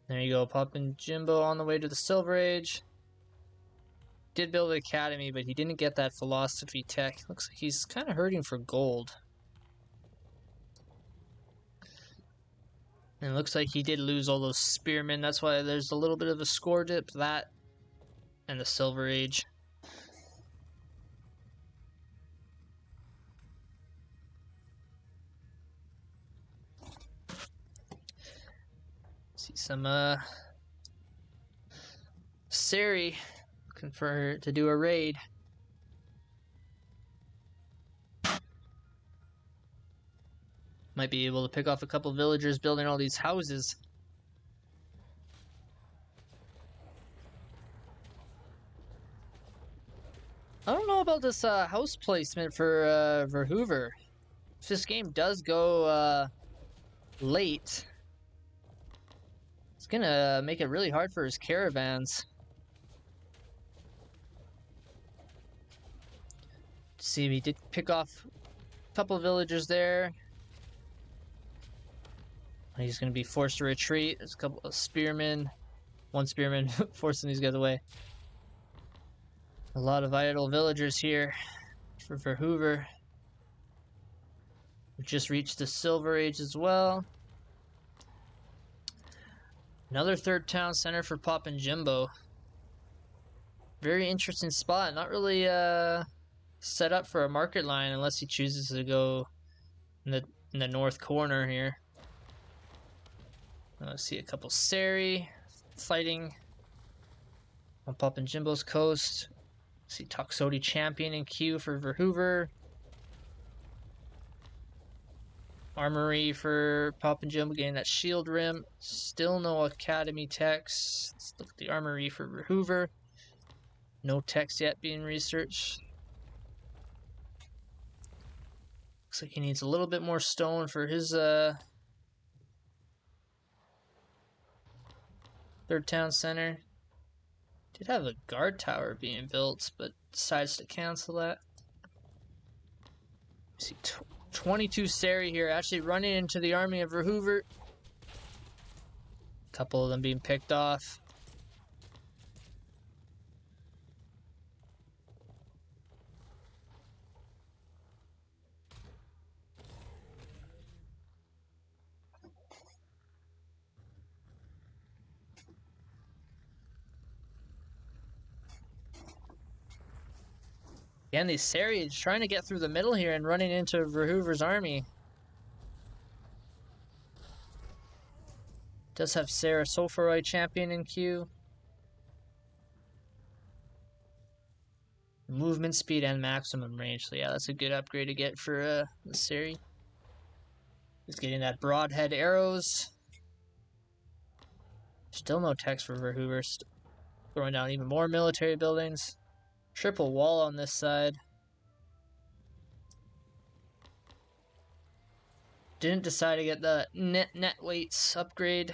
There you go, Poppinjimbo on the way to the Silver Age. Did build an academy, but he didn't get that philosophy tech. Looks like he's kind of hurting for gold. And it looks like he did lose all those spearmen. That's why there's a little bit of a score dip. That and the Silver Age. See some Seri looking to do a raid. Might be able to pick off a couple villagers building all these houses. I don't know about this house placement for Verhuver. If this game does go late, it's gonna make it really hard for his caravans. See, we did pick off a couple villagers there. He's going to be forced to retreat. There's a couple of spearmen. One spearman forcing these guys away. A lot of idle villagers here for Verhuver. We've just reached the Silver Age as well. Another third town center for Poppinjimbo. Very interesting spot. Not really set up for a market line unless he chooses to go in the north corner here. See a couple Seri fighting on Poppinjimbo's coast. See Toxodia champion in queue for Verhuver. armory for Poppinjimbo, getting that shield rim. Still no academy techs. Let's look at the armory for Verhuver. No techs yet being researched. Looks like he needs a little bit more stone for his third town center. Did have a guard tower being built, but decides to cancel that. See, 22 Seri here, actually running into the army of Verhuver. A couple of them being picked off. Again, these Seri trying to get through the middle here and running into Verhuver's army. Does have Sarah Sulfurite champion in queue. Movement speed and maximum range. So yeah, that's a good upgrade to get for the Seri. He's getting that broadhead arrows. Still no text for Verhuver. Throwing down even more military buildings. Triple wall on this side. Didn't decide to get the net weights upgrade.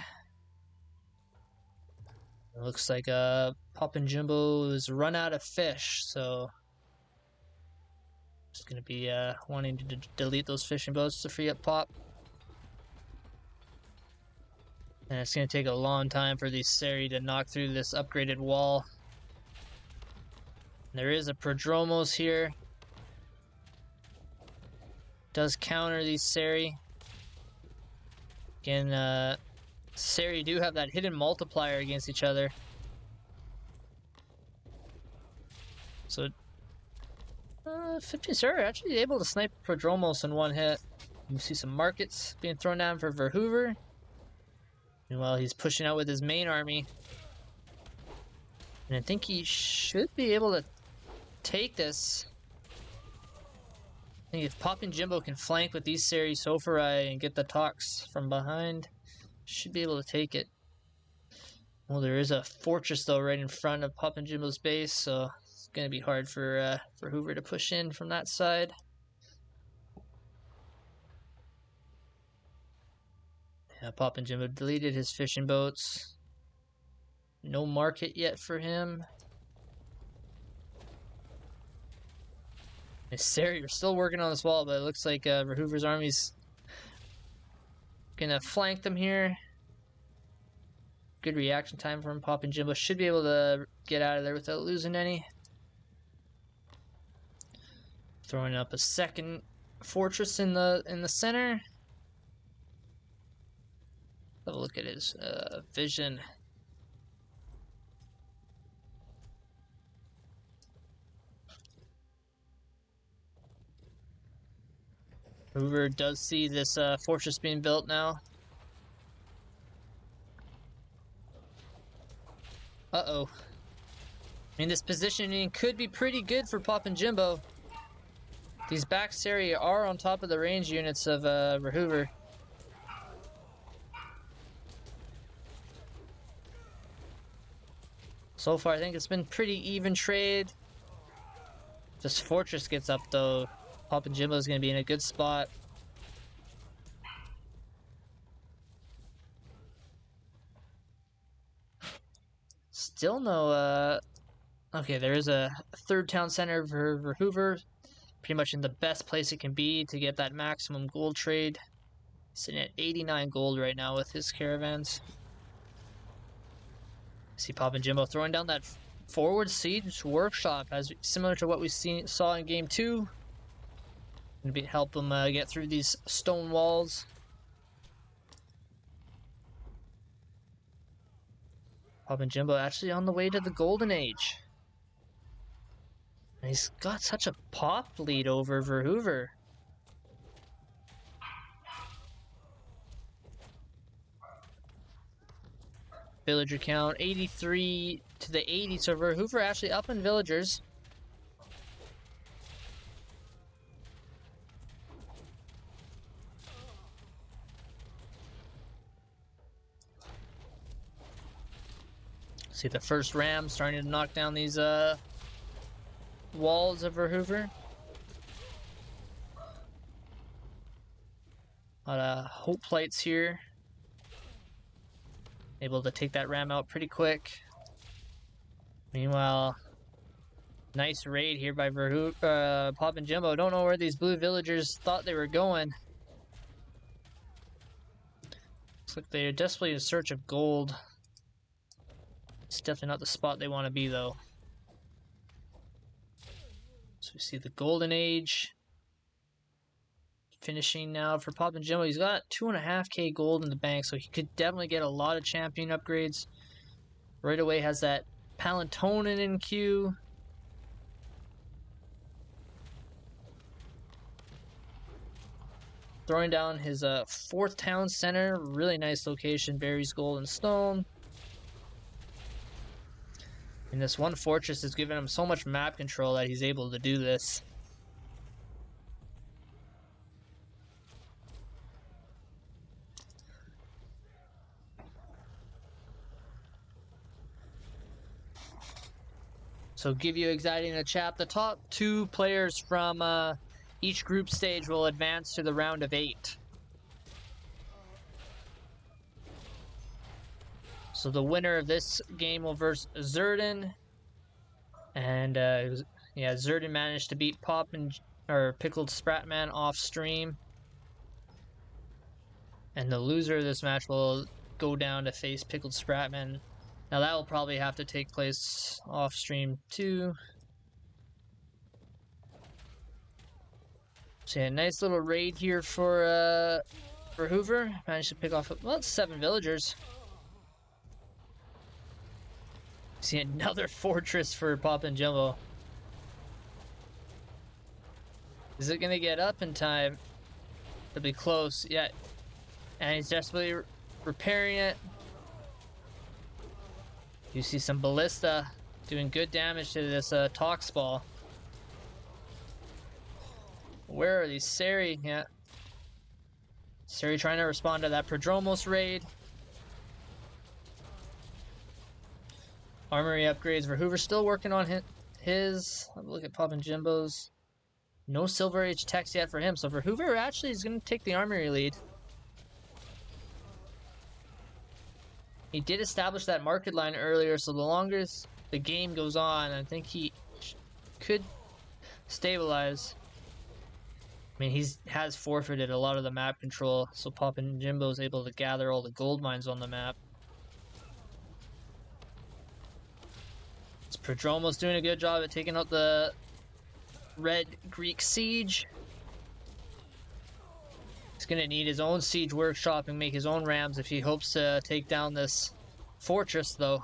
It looks like Poppinjimbo is run out of fish, so just gonna be wanting to delete those fishing boats to free up Pop. And it's gonna take a long time for these Seri to knock through this upgraded wall. There is a Prodromos here. Does counter these Seri. Again, Seri do have that hidden multiplier against each other. So, 15 Seri actually able to snipe Prodromos in one hit. You see some markets being thrown down for Verhuver. Meanwhile, he's pushing out with his main army. And I think he should be able to take this. I think if Poppinjimbo can flank with these Seri Sulfurite and get the Tox from behind, should be able to take it. Well, there is a fortress though right in front of Poppinjimbo's base, so it's going to be hard for Hoover to push in from that side. Yeah, Poppinjimbo deleted his fishing boats. No market yet for him. Seri, we're still working on this wall, but it looks like Verhuver's army's gonna flank them here. Good reaction time from Poppinjimbo. Should be able to get out of there without losing any. Throwing up a second fortress in the center. Have a look at his vision. Hoover does see this fortress being built now. Uh-oh. I mean, this positioning could be pretty good for Poppinjimbo. These back Seri are on top of the range units of Verhuver. So far, I think it's been pretty even trade. If this fortress gets up, though, Poppinjimbo is going to be in a good spot. Still no, okay, there is a third town center for Verhuver. Pretty much in the best place it can be to get that maximum gold trade. Sitting at 89 gold right now with his caravans. See Poppinjimbo throwing down that forward siege workshop, as similar to what we saw in game 2. Gonna help him get through these stone walls. Poppinjimbo actually on the way to the golden age. And he's got such a pop lead over Verhuver. Villager count 83 to the 80, so Verhuver actually up in villagers. See the first ram starting to knock down these walls of Verhuver. A lot of hope plates here. Able to take that ram out pretty quick. Meanwhile, nice raid here by Poppinjimbo. Don't know where these blue villagers thought they were going. Looks like they're desperately in search of gold. It's definitely not the spot they want to be, though. So we see the golden age finishing now for Poppinjimbo. He's got 2.5k gold in the bank, so he could definitely get a lot of champion upgrades. Right away has that Palantonin in queue. Throwing down his 4th town center. Really nice location. Berries, gold, and stone. And this one fortress has given him so much map control that he's able to do this. So give you exciting a chat. The top 2 players from each group stage will advance to the round of 8. So the winner of this game will verse Zerdan, and yeah, Zerdan managed to beat Pickled Spratman off stream, and the loser of this match will go down to face Pickled Spratman. Now that will probably have to take place off stream too. So yeah, nice little raid here for Verhuver. Managed to pick off about 7 villagers. See another fortress for Poppinjimbo. Is it gonna get up in time? It'll be close, yeah. And he's desperately repairing it. You see some ballista doing good damage to this Tox ball. Where are these Seri? Yeah. Seri trying to respond to that Prodromos raid. Armory upgrades. Verhuver still working on his. Look at Poppinjimbo's. No Silver Age text yet for him. So Verhuver actually is going to take the armory lead. He did establish that market line earlier, so the longer the game goes on, I think he could stabilize. I mean, he has forfeited a lot of the map control, so Poppinjimbo is able to gather all the gold mines on the map. Prodromo's doing a good job at taking out the red Greek siege. He's going to need his own siege workshop and make his own rams if he hopes to take down this fortress, though.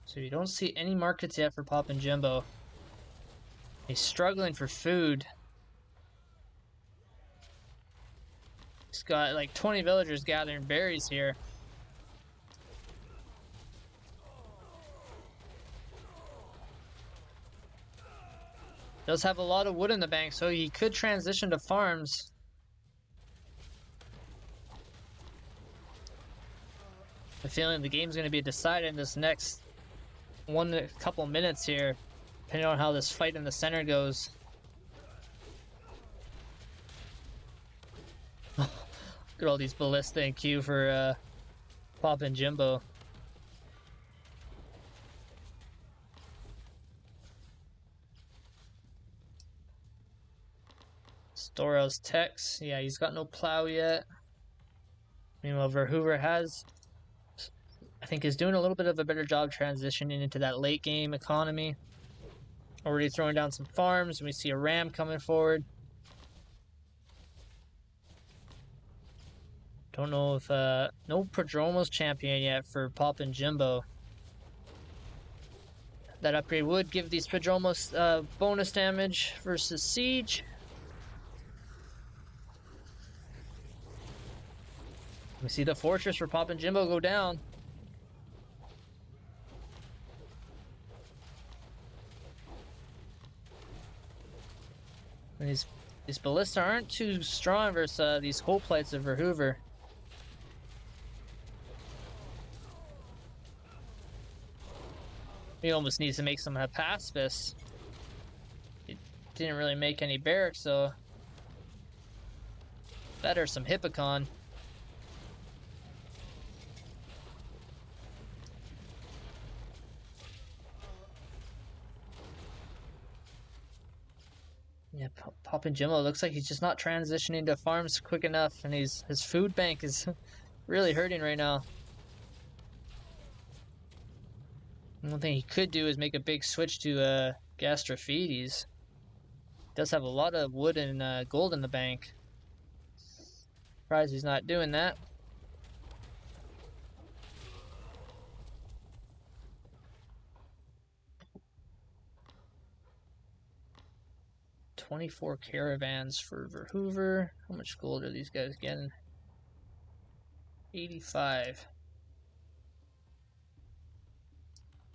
So you don't see any markets yet for Poppinjimbo. He's struggling for food. He's got like 20 villagers gathering berries here. Does have a lot of wood in the bank, so he could transition to farms. I have a feeling the game's going to be decided in this next couple minutes here, depending on how this fight in the center goes. Look at all these ballista in queue for Poppinjimbo. Storehouse Tex, yeah, he's got no plow yet. Meanwhile, Verhuver I think is doing a little bit of a better job transitioning into that late game economy. Already throwing down some farms, and we see a ram coming forward. Don't know if no Prodromos champion yet for Poppinjimbo. That upgrade would give these Prodromos bonus damage versus siege. We see the fortress for Poppinjimbo go down. And these ballista aren't too strong versus these hoplites of Verhuver. He almost needs to make some pacifists. He didn't really make any barracks, so better some Hippocon. Yeah, Poppinjimbo looks like he's just not transitioning to farms quick enough, and his food bank is really hurting right now. One thing he could do is make a big switch to Gastrophetes. Does have a lot of wood and gold in the bank. Surprised he's not doing that. $24 caravans for Verhuver. How much gold are these guys getting? 85.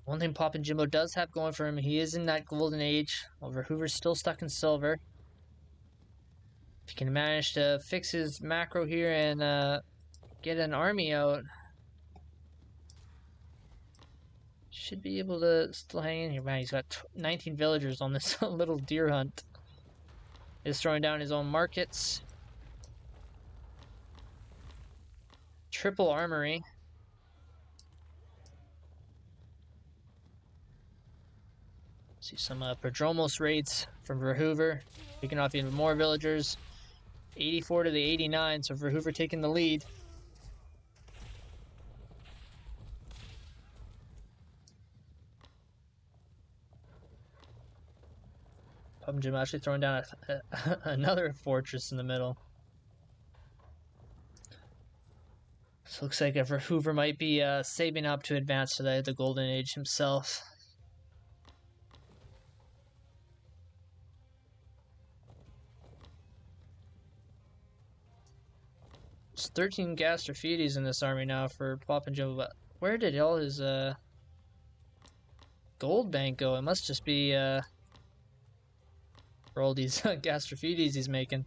One thing Poppinjimbo does have going for him, he is in that golden age, while Verhuver's still stuck in silver. If he can manage to fix his macro here and get an army out, should be able to still hang in here. Man, he's got 19 villagers on this little deer hunt. He's throwing down his own markets. Triple armory. See some Prodromos raids from Verhuver, picking off even more villagers. 84 to the 89, so Verhuver taking the lead. Poppinjimbo actually throwing down another fortress in the middle. So looks like Verhuver might be saving up to advance to the Golden Age himself. There's 13 Gastrophetes in this army now for Poppinjimbo, but where did all his gold bank go? It must just be for all these Gastrophetes he's making.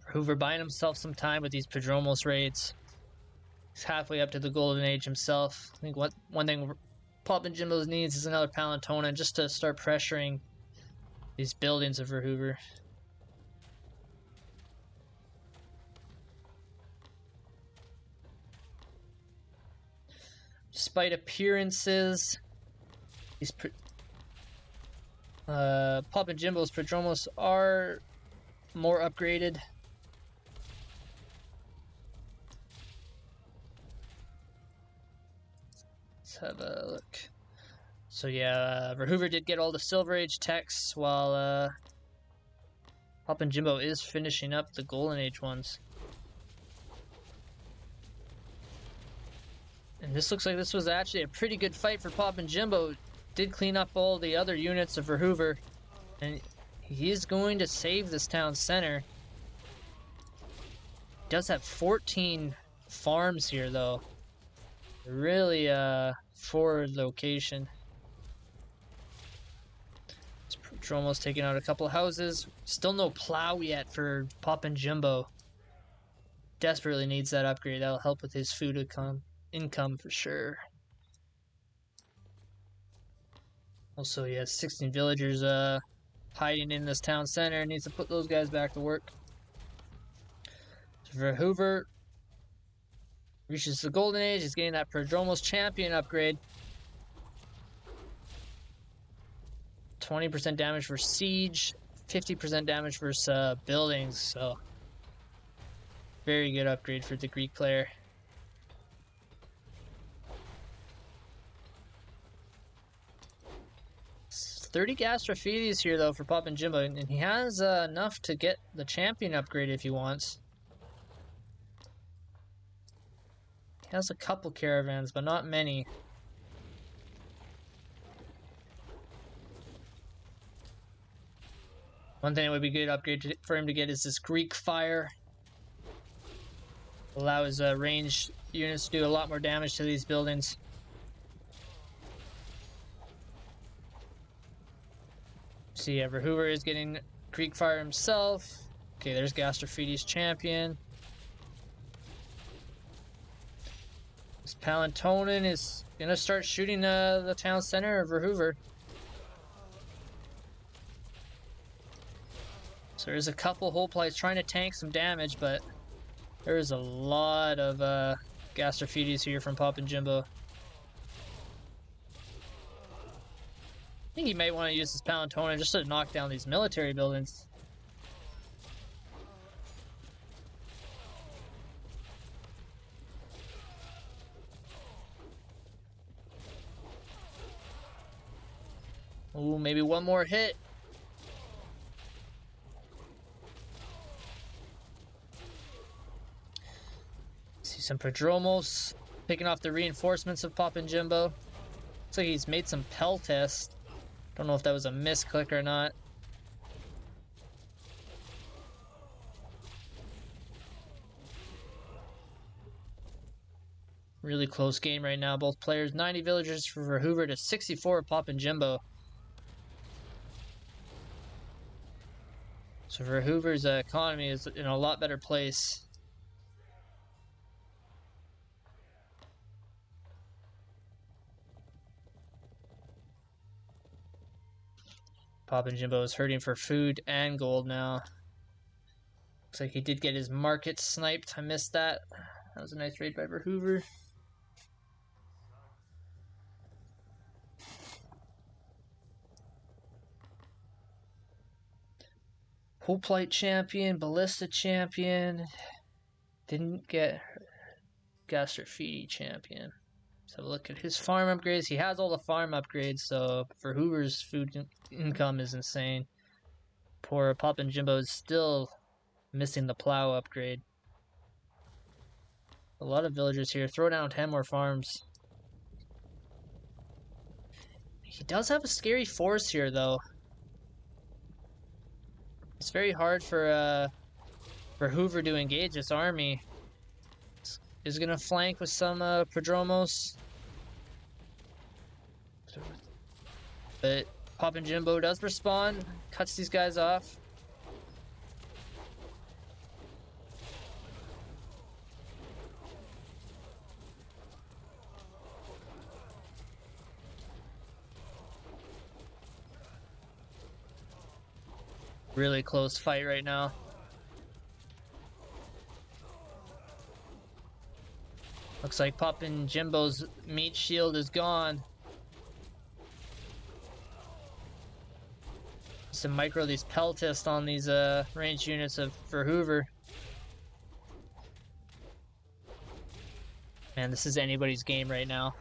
Verhuver buying himself some time with these Prodromos raids. He's halfway up to the Golden Age himself. I think one thing Poppinjimbo needs is another Palantona just to start pressuring these buildings of Verhuver. Despite appearances, these Poppinjimbo's Prodromos are more upgraded. Let's have a look. So yeah, Verhuver did get all the Silver Age texts, while Poppinjimbo is finishing up the Golden Age ones. And this looks like this was actually a pretty good fight for Poppinjimbo. Did clean up all the other units of Verhuver, and he is going to save this town center. He does have 14 farms here, though. Really forward location. Prodromos taking out a couple of houses. Still no plow yet for Poppinjimbo. Desperately needs that upgrade. That'll help with his food income for sure. Also, he has 16 villagers hiding in this town center. Needs to put those guys back to work. So Verhuver reaches the Golden Age. He's getting that Prodromos champion upgrade. 20% damage for siege, 50% damage versus buildings. So very good upgrade for the Greek player. 30 Gastrophetes here though for Poppinjimbo, and he has enough to get the champion upgrade if he wants. He has a couple caravans, but not many. One thing that would be a good upgrade for him to get is this Greek Fire. Allow his ranged units to do a lot more damage to these buildings. See, Verhuver is getting Greek Fire himself. Okay, there's Gastrofedes champion. This Palantonin is gonna start shooting the town center of Verhuver. So there's a couple hoplites trying to tank some damage, but there's a lot of Gastrofedes here from Poppinjimbo. I think he might want to use his Palantonin just to knock down these military buildings. Ooh, maybe one more hit. See some Prodromos picking off the reinforcements of Poppinjimbo. Looks like he's made some Peltest. Don't know if that was a misclick or not. Really close game right now. Both players, 90 villagers for Verhuver to 64 Poppinjimbo. So Verhuver's economy is in a lot better place. Poppinjimbo is hurting for food and gold now. Looks like he did get his market sniped. I missed that. That was a nice raid by Verhuver. Hoplite champion, Ballista champion. Didn't get Gastrofedes champion. So look at his farm upgrades. He has all the farm upgrades, so Verhuver's food income is insane. Poor Poppinjimbo is still missing the plow upgrade. A lot of villagers here. Throw down 10 more farms. He does have a scary force here, though. It's very hard for Verhuver to engage this army. Is gonna flank with some Prodromos. But Poppinjimbo does respond, cuts these guys off. Really close fight right now. Looks like Poppinjimbo's meat shield is gone. Some micro these Peltest on these ranged units of Verhuver. Man, this is anybody's game right now.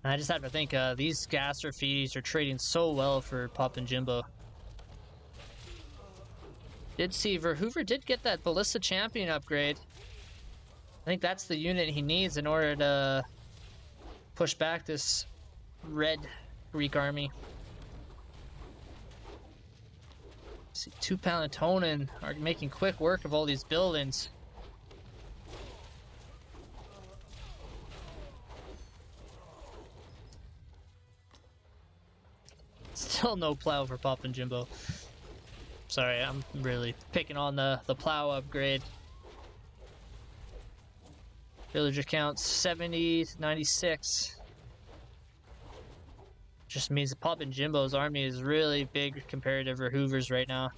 I just have to think, these Gastrofedes are trading so well for Poppinjimbo. Did see Verhuver did get that Ballista Champion upgrade. I think that's the unit he needs in order to push back this red Greek army. See, 2 Palantonin are making quick work of all these buildings. Still no plow for Poppinjimbo. Sorry, I'm really picking on the plow upgrade. Villager count 70 to 96. Just means that Poppinjimbo's army is really big compared to Verhuver's right now.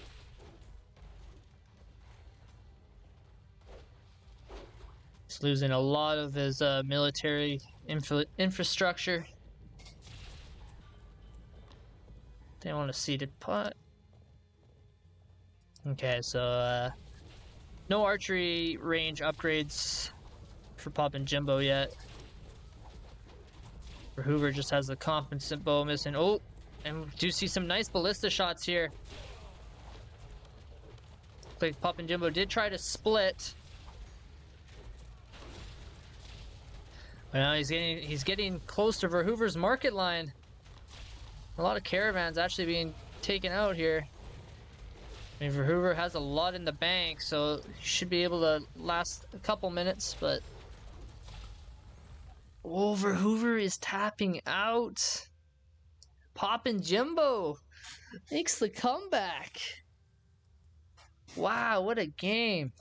He's losing a lot of his military infrastructure. They want a seated pot. Okay, so no archery range upgrades for Poppinjimbo yet. Verhuver just has the compensant bow missing. Oh, and we do see some nice ballista shots here. Looks like Poppinjimbo did try to split. But now he's getting close to Verhuver's market line. A lot of caravans actually being taken out here. I mean, Verhuver has a lot in the bank, so he should be able to last a couple minutes, but... Oh, Verhuver is tapping out. Poppinjimbo makes the comeback. Wow, what a game.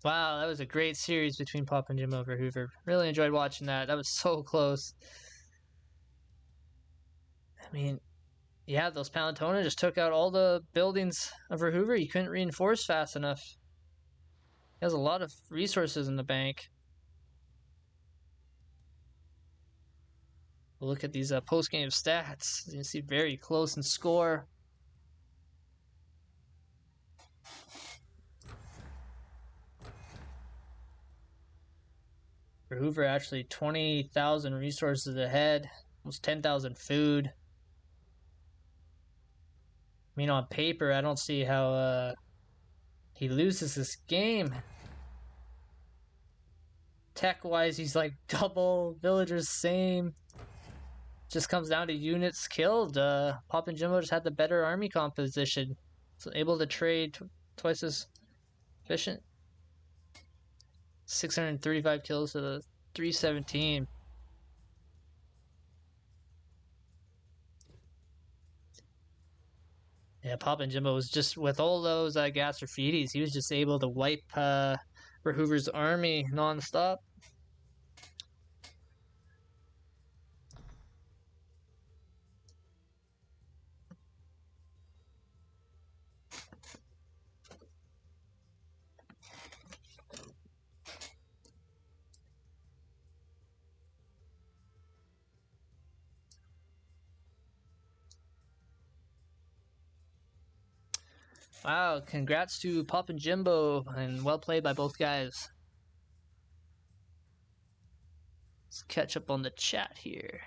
Wow, that was a great series between Poppinjimbo and Verhuver. Really enjoyed watching that. That was so close. I mean, yeah, those Palantona just took out all the buildings of Verhuver. He couldn't reinforce fast enough. He has a lot of resources in the bank. Look at these post-game stats. You can see very close in score. Verhuver actually 20,000 resources ahead, almost 10,000 food. I mean, on paper, I don't see how he loses this game. Tech-wise, he's like double, villagers same. Just comes down to units killed. Poppinjimbo just had the better army composition, so able to trade twice as efficient. 635 kills to the 317. Yeah, Poppinjimbo was just, with all those gas graffitis, he was just able to wipe Verhuver's army non-stop. Wow, congrats to Poppinjimbo, and well played by both guys. Let's catch up on the chat here.